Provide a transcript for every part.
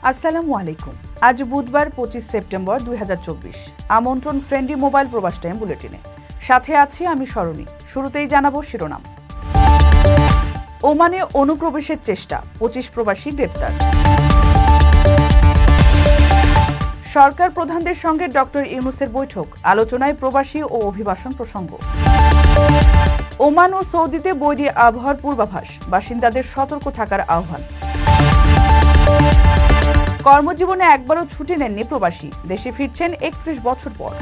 আসসালামু আলাইকুম। আজ বুধবার 25 সেপ্টেম্বর 2024। আমন্ত্রণ ফ্রেন্ডলি মোবাইল প্রবাস টাইম বুলেটিনে। সাথে আছি আমি সরণী। শুরুতেই জানাবো শিরোনাম। ওমানে অনুপ্রবেশের চেষ্টা, 25 প্রবাসী গ্রেপ্তার। সরকার প্রধানদের সঙ্গে ডক্টর ইউনূসের বৈঠক, আলোচনায় প্রবাসী ও অভিবাসন প্রসঙ্গ। ওমান ও সৌদিতে বৈরী আবহাওয়ার পূর্বাভাস, বাসিন্দাদের সতর্ক থাকার আহ্বান। কর্মজীবনে একবারও ছুটি নেননি প্রবাসী, দেশে ফিরছেন 31 বছর পর।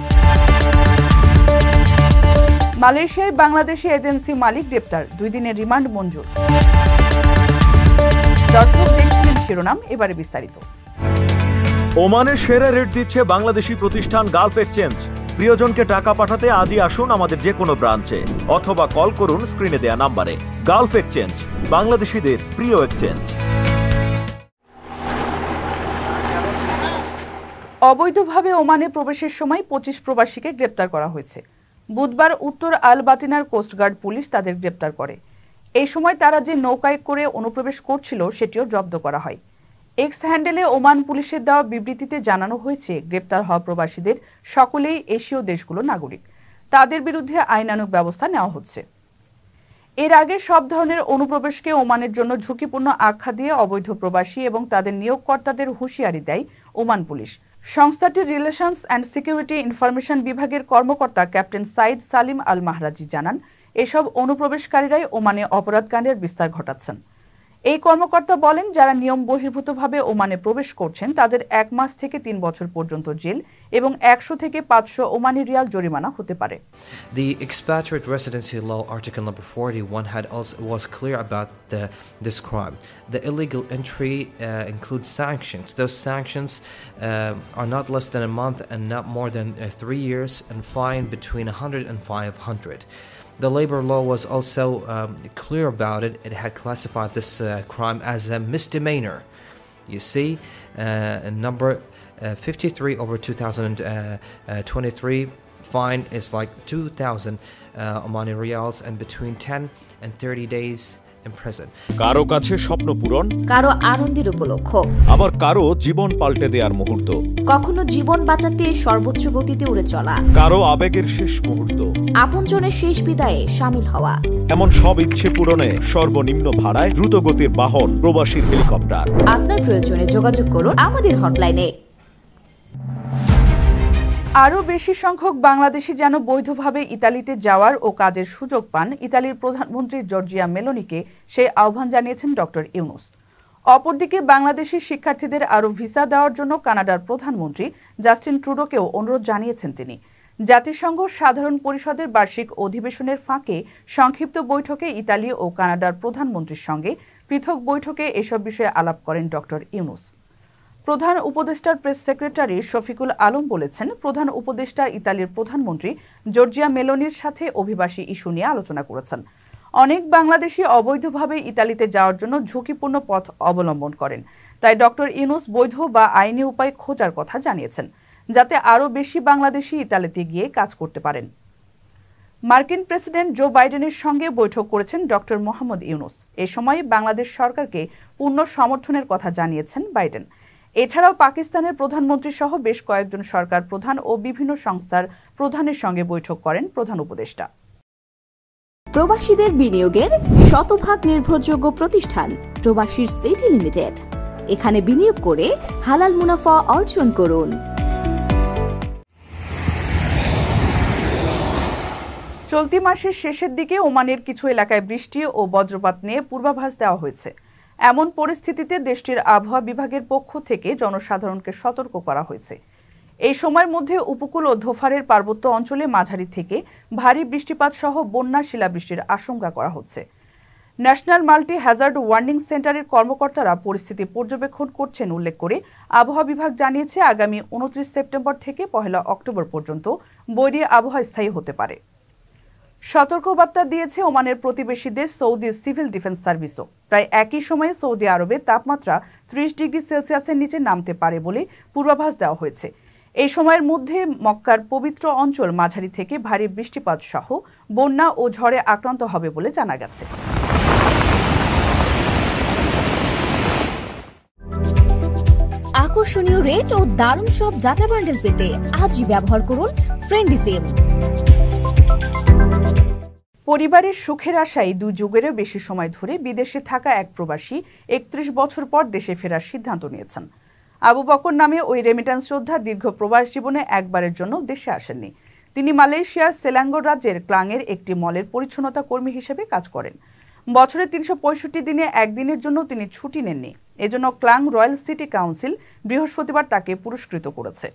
মালয়েশিয়ায় বাংলাদেশি এজেন্সি মালিক গ্রেপ্তার, 2 দিনের রিমান্ড মঞ্জুর। দর্শক দেখছিলেন শিরোনাম, এবারে বিস্তারিত। ওমানের সেরা রেট দিচ্ছে বাংলাদেশি প্রতিষ্ঠান গালফ এক্সচেঞ্জ। প্রিয়জনকে টাকা পাঠাতে আজই আসুন আমাদের যে কোনো ব্রাঞ্চে অথবা কল করুন স্ক্রিনে দেয়া নাম্বারে। গালফ এক্সচেঞ্জ, বাংলাদেশিদের প্রিয় এক্সচেঞ্জ। অবৈধভাবে ওমানে প্রবেশের সময় 25 প্রবাসীকে গ্রেপ্তার করা হয়েছে। বুধবার উত্তর আল বাতিনার কোস্টগার্ড পুলিশ তাদের গ্রেপ্তার করে। এই সময় তারা যে নৌকায় করে অনুপ্রবেশ করছিল সেটিও জব্দ করা হয়। এক্স হ্যান্ডেলে ওমান পুলিশের দেওয়া বিবৃতিতে জানানো হয়েছে, গ্রেপ্তার হওয়া প্রবাসীদের সকলেই এশীয় দেশগুলোর নাগরিক। তাদের বিরুদ্ধে আইনানুগ ব্যবস্থা নেওয়া হচ্ছে। এর আগে সব ধরনের অনুপ্রবেশকে ওমানের জন্য ঝুঁকিপূর্ণ আখ্যা দিয়ে অবৈধ প্রবাসী এবং তাদের নিয়োগকর্তাদের হুঁশিয়ারি দেয় ওমান পুলিশ। সংস্থাটির রিলেশনস অ্যান্ড সিকিউরিটি ইনফরমেশন বিভাগের কর্মকর্তা ক্যাপ্টেন সাইদ সালিম আল মাহরাজি জানান, এসব অনুপ্রবেশকারীরাই ওমানে অপরাধকাণ্ডের বিস্তার ঘটাচ্ছেন। এই কর্মকর্তা বলেন, যারা নিয়ম বহির্ভূতভাবে ওমানে প্রবেশ করছেন তাদের 1 মাস থেকে 3 বছর পর্যন্ত জেল এবং 100 থেকে 500 ওমানি রিয়াল জরিমানা হতে পারে। The expatriate residency law article number 41 was clear about this crime. The illegal entry includes sanctions. Those sanctions are not less than a month and not more than 3 years, and fine between 100 and 500. The labor law was also clear about it. It had classified this crime as a misdemeanor. You see, number 53 over 2023, fine is like 2,000 Omani Riyals and between 10 and 30 days in prison. কারো কাছে স্বপ্ন পূরণ, কারো আনন্দের উপলক্ষ, আবার কারো জীবন পাল্টে দেওয়ার মুহূর্ত, কখনো জীবন বাঁচাতে সর্বোচ্চ গতিতে উড়ে চলা, কারো আবেগের শেষ মুহূর্ত, আপনজনের শেষ বিদায়ে শামিল হওয়া। এমন সব ইচ্ছে পূরণে সর্বনিম্ন ভাড়ায় দ্রুতগতির বাহন প্রবাসীর হেলিকপ্টার। আপনার প্রয়োজনে যোগাযোগ করুন আমাদের হটলাইনে। আরও বেশি সংখ্যক বাংলাদেশি যেন বৈধভাবে ইতালিতে যাওয়ার ও কাজের সুযোগ পান, ইতালির প্রধানমন্ত্রী জর্জিয়া মেলোনিকে সেই আহ্বান জানিয়েছেন ডক্টর ইউনূস। অপরদিকে বাংলাদেশি শিক্ষার্থীদের আরও ভিসা দেওয়ার জন্য কানাডার প্রধানমন্ত্রী জাস্টিন ট্রুডোকেও অনুরোধ জানিয়েছেন তিনি। জাতিসংঘ সাধারণ পরিষদের বার্ষিক অধিবেশনের ফাঁকে সংক্ষিপ্ত বৈঠকে ইতালি ও কানাডার প্রধানমন্ত্রীর সঙ্গে পৃথক বৈঠকে এসব বিষয়ে আলাপ করেন ডক্টর ইউনূস। প্রধান উপদেষ্টার প্রেস সেক্রেটারি শফিকুল আলম বলেছেন, প্রধান উপদেষ্টা ইতালির প্রধানমন্ত্রী জর্জিয়া মেলোনির সাথে অভিবাসী ইস্যু নিয়ে আলোচনা করেছেন। অনেক বাংলাদেশি অবৈধভাবে ইতালিতে যাওয়ার জন্য ঝুঁকিপূর্ণ পথ অবলম্বন করেন, তাই ডক্টর ইউনূস বৈধ বা আইনি উপায় খোঁজার কথা জানিয়েছেন, যাতে আরও বেশি বাংলাদেশি ইতালিতে গিয়ে কাজ করতে পারেন। মার্কিন প্রেসিডেন্ট জো বাইডেনের সঙ্গে বৈঠক করেছেন ডক্টর মোহাম্মদ ইউনূস। এ সময় বাংলাদেশ সরকারকে পূর্ণ সমর্থনের কথা জানিয়েছেন বাইডেন। এছাড়াও পাকিস্তানের প্রধানমন্ত্রী সহ বেশ কয়েকজন সরকার প্রধান ও বিভিন্ন সংস্থার প্রধানের সঙ্গে বৈঠক করেন প্রধান উপদেষ্টা। প্রবাসীদের বিনিয়োগের শতভাগ নির্ভরযোগ্য প্রতিষ্ঠান প্রবাসীর সিটি লিমিটেড। এখানে বিনিয়োগ করে হালাল মুনাফা অর্জন করুন। চলতি মাসের শেষের দিকে ওমানের কিছু এলাকায় বৃষ্টি ও বজ্রপাত নিয়ে পূর্বাভাস দেওয়া হয়েছে। এমন পরিস্থিতিতে দেশটির আবহাওয়া বিভাগের পক্ষ থেকে জনসাধারণকে সতর্ক করা হয়েছে। এই সময়ের মধ্যে উপকূল ও ধোফারের পার্বত্য অঞ্চলে মাঝারি থেকে ভারী বৃষ্টিপাত সহ বন্যা শিলাবৃষ্টির আশঙ্কা করা হচ্ছে। ন্যাশনাল মাল্টি হ্যাজার্ড ওয়ার্নিং সেন্টারের কর্মকর্তারা পরিস্থিতি পর্যবেক্ষণ করছেন উল্লেখ করে আবহাওয়া বিভাগ জানিয়েছে, আগামী 29 সেপ্টেম্বর থেকে 1 অক্টোবর পর্যন্ত বৈরী আবহাওয়া স্থায়ী হতে পারে। সতর্কবার্তা দিয়েছে ওমানের প্রতিবেশী দেশ সৌদি সিভিল ডিফেন্স সার্ভিসও। প্রায় একই সময়ে সৌদি আরবে তাপমাত্রা 30 ডিগ্রি সেলসিয়াসের নিচে নামতে পারে বলে পূর্বাভাস দেওয়া হয়েছে। এই সময়ের মধ্যে মক্কার পবিত্র অঞ্চল মাঝারি থেকে ভারী বৃষ্টিপাত সহ বন্যা ও ঝড়ে আক্রান্ত হবে বলে জানা গেছে। আকর্ষণীয় রেট ও দারুণ সব ডাটা বান্ডেল পেতে আজই ব্যবহার করুন ফ্রেন্ডলি সিম। পরিবারের সুখের আশায় 2 যুগেরও বেশি সময় ধরে বিদেশে থাকা এক প্রবাসী 31 বছর পর দেশে ফেরার সিদ্ধান্ত নিয়েছেন। আবু বকর নামে ওই রেমিট্যান্স যোদ্ধা দীর্ঘ প্রবাস জীবনে একবারের জন্য দেশে আসেননি। তিনি মালয়েশিয়ার সেলাঙ্গোর রাজ্যের ক্লাংয়ের একটি মলের পরিচ্ছন্নতা কর্মী হিসেবে কাজ করেন। বছরে 365 দিনে একদিনের জন্য তিনি ছুটি নেননি। এজন্য ক্লাং রয়্যাল সিটি কাউন্সিল বৃহস্পতিবার তাকে পুরস্কৃত করেছে।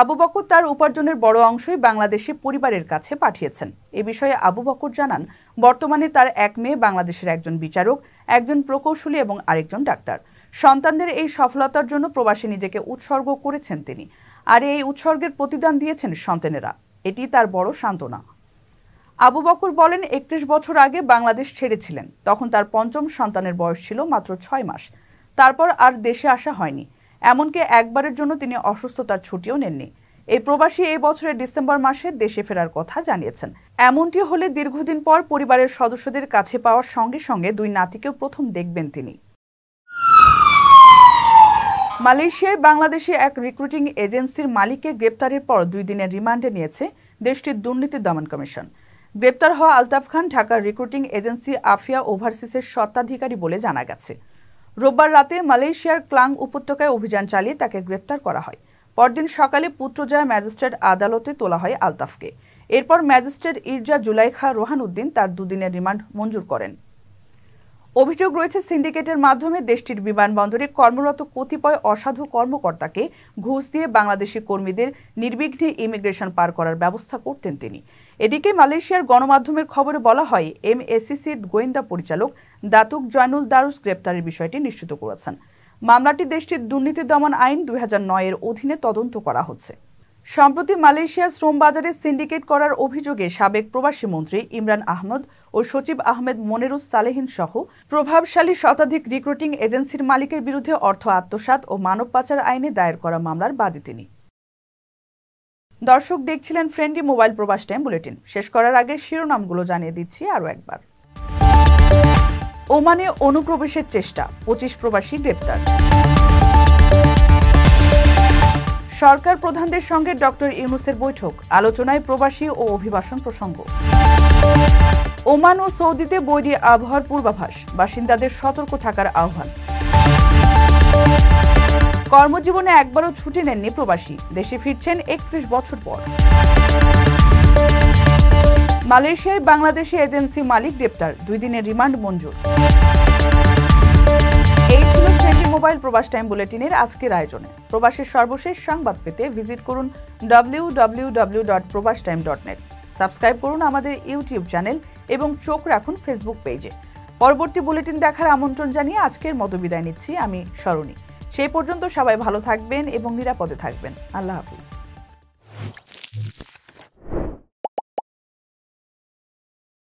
আবু বকর তার উপার্জনের বড় অংশই বাংলাদেশি পরিবারের কাছে পাঠিয়েছেন। এ বিষয়ে আবু বকর জানান, বর্তমানে তার এক মেয়ে বাংলাদেশের একজন বিচারক, একজন প্রকৌশলী এবং আরেকজন ডাক্তার। সন্তানদের এই সফলতার জন্য প্রবাসী নিজেকে উৎসর্গ করেছেন তিনি, আর এই উৎসর্গের প্রতিদান দিয়েছেন সন্তানেরা। এটি তার বড় সান্ত্বনা। আবু বকর বলেন, 31 বছর আগে বাংলাদেশ ছেড়েছিলেন। তখন তার 5ম সন্তানের বয়স ছিল মাত্র 6 মাস। তারপর আর দেশে আসা হয়নি। এমনকি একবারের জন্য তিনি অসুস্থতার ছুটিও নেননি। এই প্রবাসী এই বছরের ডিসেম্বর মাসে দেশে ফেরার কথা জানিয়েছেন। এমনটি হলে দীর্ঘদিন পর পরিবারের সদস্যদের কাছে পাওয়ার সঙ্গে সঙ্গে 2 নাতিকেও প্রথম দেখবেন তিনি। মালয়েশিয়ায় বাংলাদেশি এক রিক্রুটিং এজেন্সির মালিককে গ্রেপ্তারের পর 2 দিনের রিমান্ডে নিয়েছে দেশটির দুর্নীতি দমন কমিশন। গ্রেপ্তার হওয়া আলতাফ খান ঢাকার রিক্রুটিং এজেন্সি আফিয়া ওভারসিসের স্বত্বাধিকারী বলে জানা গেছে। রোববার রাতে মালয়েশিয়ার ক্লাং উপত্যকায় অভিযান চালিয়ে তাকে গ্রেপ্তার করা হয়। পরদিন সকালে পুত্রজয়া ম্যাজিস্ট্রেট আদালতে তোলা হয় আলতাফকে। এরপর ম্যাজিস্ট্রেট ইরজা জুলাইখা রোহান উদ্দিন তার 2 দিনের রিমান্ড মঞ্জুর করেন। অভিযোগ রয়েছে, সিন্ডিকেটের মাধ্যমে দেশটির বিমানবন্দরে কর্মরত কতিপয় অসাধু কর্মকর্তাকে ঘুষ দিয়ে বাংলাদেশি কর্মীদের নির্বিঘ্নে ইমিগ্রেশন পার করার ব্যবস্থা করতেন তিনি। এদিকে মালয়েশিয়ার গণমাধ্যমের খবরে বলা হয়, MACCর গোয়েন্দা পরিচালক দাতুক জয়নুল দারুস গ্রেপ্তারের বিষয়টি নিশ্চিত করেছেন। মামলাটি দেশটির দুর্নীতি দমন আইন 2009-এর অধীনে তদন্ত করা হচ্ছে। সম্প্রতি মালয়েশিয়ার শ্রম বাজারে সিন্ডিকেট করার অভিযোগে সাবেক প্রবাসী মন্ত্রী ইমরান আহমদ ও সচিব আহমেদ মনিরুস সালেহিন সহ প্রভাবশালী শতাধিক রিক্রুটিং এজেন্সির মালিকের বিরুদ্ধে অর্থ আত্মসাৎ ও মানব পাচার আইনে দায়ের করা মামলার বাদী তিনি। দর্শক, দেখছিলেন ফ্রেন্ডলি মোবাইল প্রবাস টাইম বুলেটিন। শেষ করার আগে শিরোনামগুলো জানিয়ে দিচ্ছি আরও একবার। ওমানে অনুপ্রবেশের চেষ্টা, 25 প্রবাসী গ্রেপ্তার। সরকার প্রধানদের সঙ্গে ডক্টর ইউনূসের বৈঠক, আলোচনায় প্রবাসী ও অভিবাসন প্রসঙ্গ। ওমান ও সৌদিতে বৈরী আবহাওয়ার পূর্বাভাস, বাসিন্দাদের সতর্ক থাকার আহ্বান। কর্মজীবনে একবারও ছুটি নেননি প্রবাসী, দেশে ফিরছেন 31 বছর পর। মালয়েশিয়ায় বাংলাদেশি এজেন্সি মালিক গ্রেপ্তার, 2 দিনের রিমান্ড মঞ্জুর। এই ছিল ফ্রেন্ডলি মোবাইল প্রবাস টাইম বুলেটিনের আজকের আয়োজনে। প্রবাসের সর্বশেষ সংবাদ পেতে ভিজিট করুন www.probastime.net। সাবস্ক্রাইব করুন আমাদের ইউটিউব চ্যানেল এবং চোখ রাখুন ফেসবুক পেজে। পরবর্তী বুলেটিন দেখার আমন্ত্রণ জানিয়ে আজকের মতো বিদায় নিচ্ছি আমি সরণী। সেই পর্যন্ত সবাই ভালো থাকবেন এবং নিরাপদে থাকবেন। আল্লাহ হাফিজ।